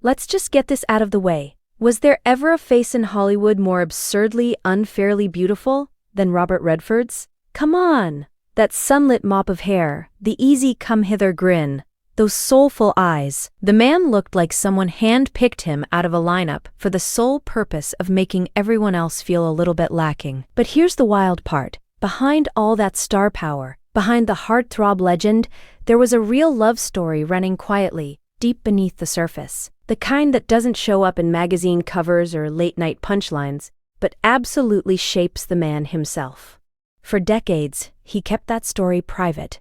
Let's just get this out of the way. Was there ever a face in Hollywood more absurdly, unfairly beautiful than Robert Redford's? Come on! That sunlit mop of hair, the easy come-hither grin, those soulful eyes. The man looked like someone hand-picked him out of a lineup for the sole purpose of making everyone else feel a little bit lacking. But here's the wild part. Behind all that star power, behind the heartthrob legend, there was a real love story running quietly, deep beneath the surface. The kind that doesn't show up in magazine covers or late-night punchlines, but absolutely shapes the man himself. For decades, he kept that story private,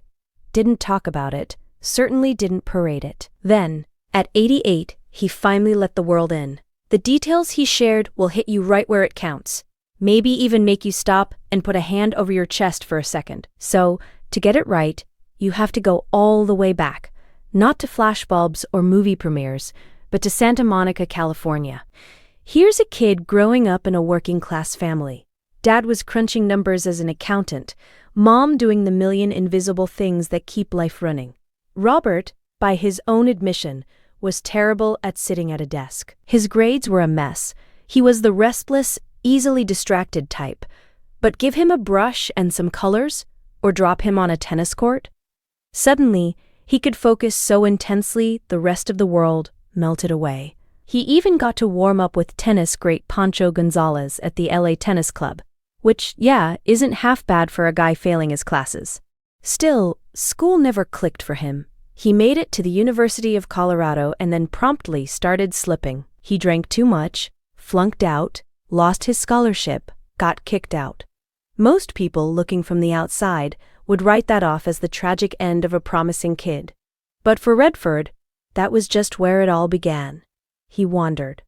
didn't talk about it, certainly didn't parade it. Then, at 88, he finally let the world in. The details he shared will hit you right where it counts, maybe even make you stop and put a hand over your chest for a second. So, to get it right, you have to go all the way back, not to flashbulbs or movie premieres, but to Santa Monica, California. Here's a kid growing up in a working-class family. Dad was crunching numbers as an accountant, Mom doing the million invisible things that keep life running. Robert, by his own admission, was terrible at sitting at a desk. His grades were a mess. He was the restless, easily distracted type. But give him a brush and some colors, or drop him on a tennis court? Suddenly, he could focus so intensely the rest of the world melted away. He even got to warm up with tennis great Pancho Gonzalez at the LA Tennis Club, which, yeah, isn't half bad for a guy failing his classes. Still, school never clicked for him. He made it to the University of Colorado and then promptly started slipping. He drank too much, flunked out, lost his scholarship, got kicked out. Most people looking from the outside would write that off as the tragic end of a promising kid. But for Redford, that was just where it all began. He wandered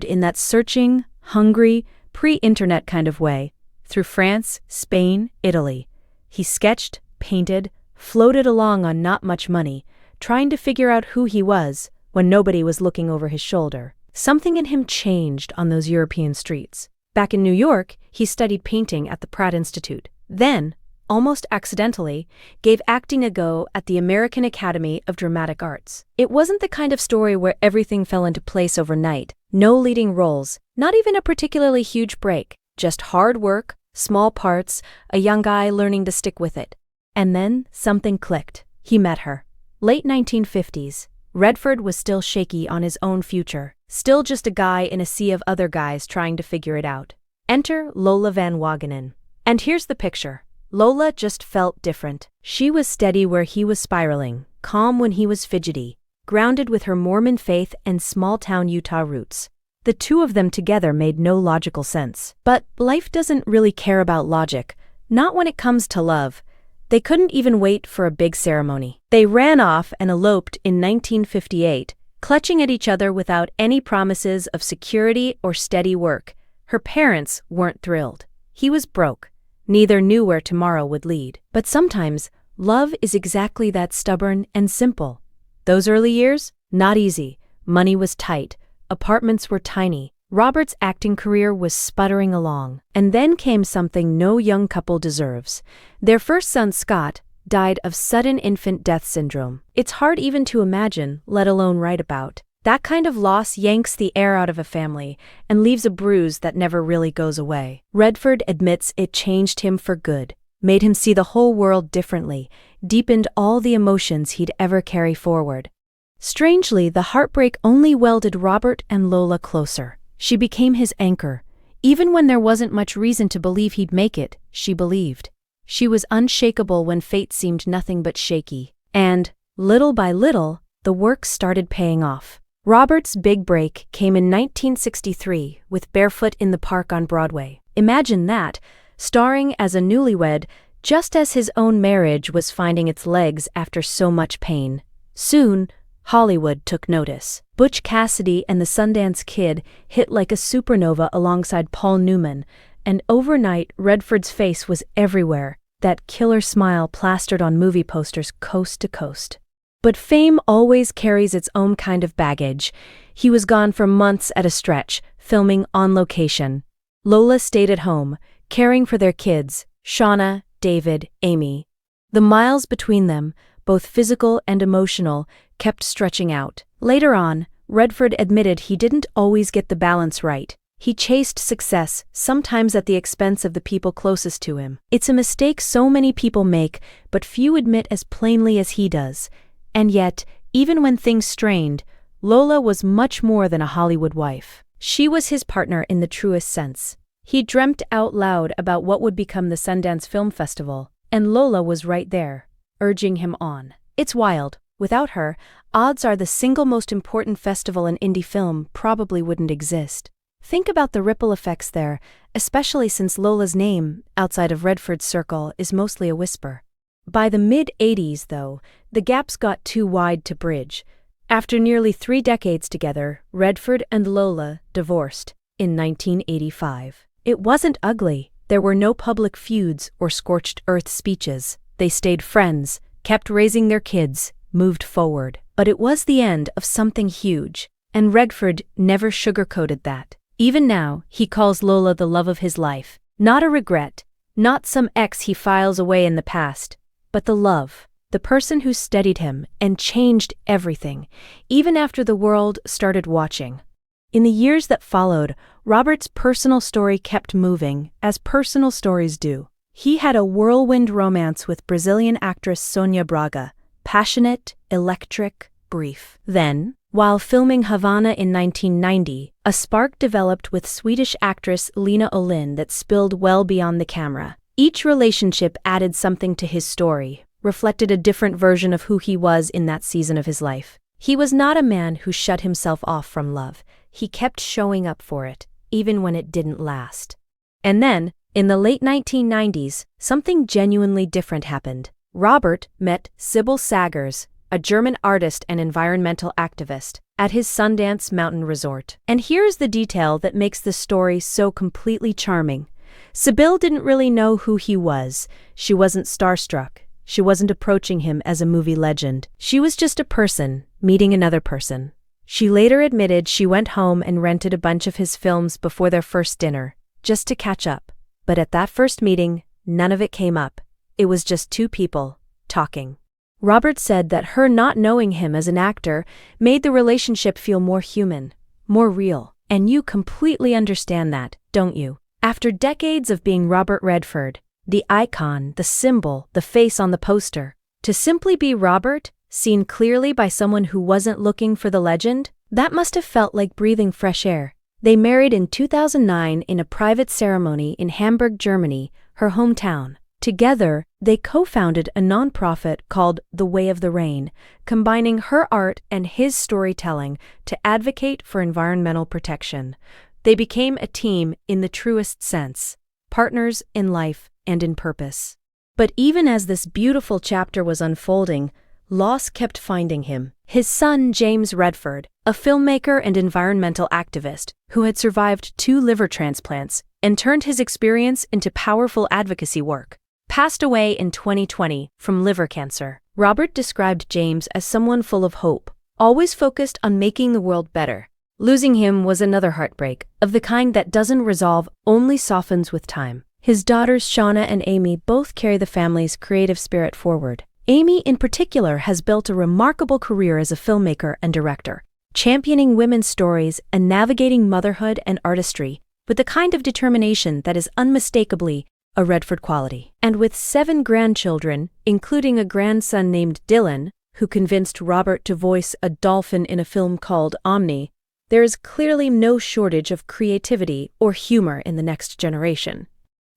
in that searching, hungry, pre-internet kind of way, through France, Spain, Italy. He sketched, painted, floated along on not much money, trying to figure out who he was when nobody was looking over his shoulder. Something in him changed on those European streets. Back in New York, he studied painting at the Pratt Institute. Then, almost accidentally, gave acting a go at the American Academy of Dramatic Arts. It wasn't the kind of story where everything fell into place overnight. No leading roles, not even a particularly huge break, just hard work, small parts, a young guy learning to stick with it. And then something clicked. He met her. Late 1950s. Redford was still shaky on his own future, still just a guy in a sea of other guys trying to figure it out. Enter Lola Van Wagenen. And here's the picture. Lola just felt different. She was steady where he was spiraling, calm when he was fidgety, grounded with her Mormon faith and small-town Utah roots. The two of them together made no logical sense. But life doesn't really care about logic, not when it comes to love. They couldn't even wait for a big ceremony. They ran off and eloped in 1958, clutching at each other without any promises of security or steady work. Her parents weren't thrilled. He was broke. Neither knew where tomorrow would lead. But sometimes, love is exactly that stubborn and simple. Those early years? Not easy. Money was tight. Apartments were tiny. Robert's acting career was sputtering along. And then came something no young couple deserves. Their first son, Scott, died of sudden infant death syndrome. It's hard even to imagine, let alone write about. That kind of loss yanks the air out of a family and leaves a bruise that never really goes away. Redford admits it changed him for good, made him see the whole world differently, deepened all the emotions he'd ever carry forward. Strangely, the heartbreak only welded Robert and Lola closer. She became his anchor. Even when there wasn't much reason to believe he'd make it, she believed. She was unshakable when fate seemed nothing but shaky. And, little by little, the work started paying off. Robert's big break came in 1963 with Barefoot in the Park on Broadway. Imagine that, starring as a newlywed just as his own marriage was finding its legs after so much pain. Soon, Hollywood took notice. Butch Cassidy and the Sundance Kid hit like a supernova alongside Paul Newman, and overnight Redford's face was everywhere, that killer smile plastered on movie posters coast to coast. But fame always carries its own kind of baggage. He was gone for months at a stretch, filming on location. Lola stayed at home, caring for their kids, Shauna, David, Amy. The miles between them, both physical and emotional, kept stretching out. Later on, Redford admitted he didn't always get the balance right. He chased success, sometimes at the expense of the people closest to him. It's a mistake so many people make, but few admit as plainly as he does. And yet, even when things strained, Lola was much more than a Hollywood wife. She was his partner in the truest sense. He dreamt out loud about what would become the Sundance Film Festival, and Lola was right there, urging him on. It's wild. Without her, odds are the single most important festival in indie film probably wouldn't exist. Think about the ripple effects there, especially since Lola's name, outside of Redford's circle, is mostly a whisper. By the mid-'80s, though, the gaps got too wide to bridge. After nearly 3 decades together, Redford and Lola divorced in 1985. It wasn't ugly. There were no public feuds or scorched earth speeches. They stayed friends, kept raising their kids, moved forward. But it was the end of something huge, and Redford never sugarcoated that. Even now, he calls Lola the love of his life. Not a regret, not some ex he files away in the past, but the love, the person who steadied him and changed everything, even after the world started watching. In the years that followed, Robert's personal story kept moving, as personal stories do. He had a whirlwind romance with Brazilian actress Sônia Braga, passionate, electric, brief. Then, while filming Havana in 1990, a spark developed with Swedish actress Lena Olin that spilled well beyond the camera. Each relationship added something to his story, reflected a different version of who he was in that season of his life. He was not a man who shut himself off from love. He kept showing up for it, even when it didn't last. And then, in the late 1990s, something genuinely different happened. Robert met Sybil Sagers, a German artist and environmental activist, at his Sundance Mountain Resort. And here's the detail that makes the story so completely charming. Sybil didn't really know who he was. She wasn't starstruck. She wasn't approaching him as a movie legend. She was just a person, meeting another person. She later admitted she went home and rented a bunch of his films before their first dinner, just to catch up. But at that first meeting, none of it came up. It was just 2 people, talking. Robert said that her not knowing him as an actor made the relationship feel more human, more real. And you completely understand that, don't you? After decades of being Robert Redford, the icon, the symbol, the face on the poster, to simply be Robert, seen clearly by someone who wasn't looking for the legend, that must have felt like breathing fresh air. They married in 2009 in a private ceremony in Hamburg, Germany, her hometown. Together, they co-founded a nonprofit called The Way of the Rain, combining her art and his storytelling to advocate for environmental protection. They became a team in the truest sense, partners in life and in purpose. But even as this beautiful chapter was unfolding, loss kept finding him. His son, James Redford, a filmmaker and environmental activist who had survived 2 liver transplants and turned his experience into powerful advocacy work, passed away in 2020 from liver cancer. Robert described James as someone full of hope, always focused on making the world better. Losing him was another heartbreak, of the kind that doesn't resolve, only softens with time. His daughters Shauna and Amy both carry the family's creative spirit forward. Amy, in particular, has built a remarkable career as a filmmaker and director, championing women's stories and navigating motherhood and artistry with the kind of determination that is unmistakably a Redford quality. And with 7 grandchildren, including a grandson named Dylan, who convinced Robert to voice a dolphin in a film called Omni, there is clearly no shortage of creativity or humor in the next generation.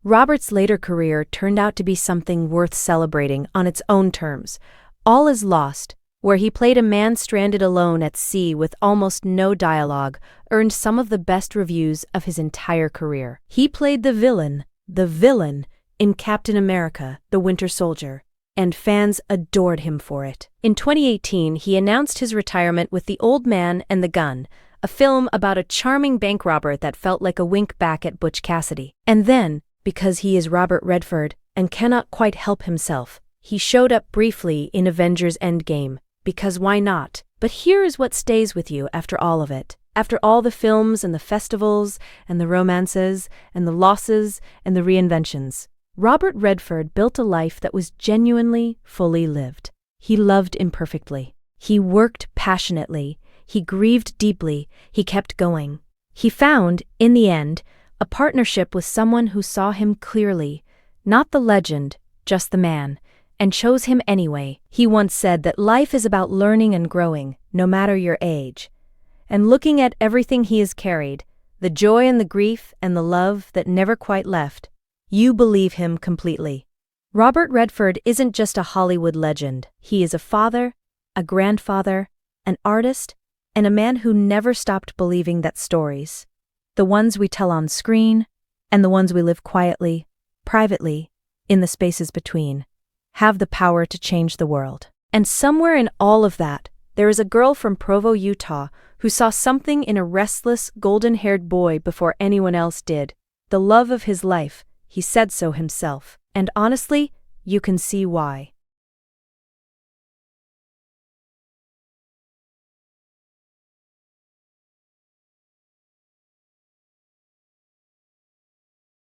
Robert's later career turned out to be something worth celebrating on its own terms. All Is Lost, where he played a man stranded alone at sea with almost no dialogue, earned some of the best reviews of his entire career. He played the villain, in Captain America, the Winter Soldier, and fans adored him for it. In 2018, he announced his retirement with The Old Man and the Gun, a film about a charming bank robber that felt like a wink back at Butch Cassidy. And then, because he is Robert Redford and cannot quite help himself, he showed up briefly in Avengers Endgame, because why not? But here is what stays with you after all of it. After all the films and the festivals and the romances and the losses and the reinventions, Robert Redford built a life that was genuinely fully lived. He loved imperfectly. He worked passionately. He grieved deeply, he kept going. He found, in the end, a partnership with someone who saw him clearly, not the legend, just the man, and chose him anyway. He once said that life is about learning and growing, no matter your age. And looking at everything he has carried, the joy and the grief and the love that never quite left, you believe him completely. Robert Redford isn't just a Hollywood legend. He is a father, a grandfather, an artist, and a man who never stopped believing that stories, the ones we tell on screen, and the ones we live quietly, privately, in the spaces between, have the power to change the world. And somewhere in all of that, there is a girl from Provo, Utah, who saw something in a restless, golden-haired boy before anyone else did. The love of his life, he said so himself. And honestly, you can see why.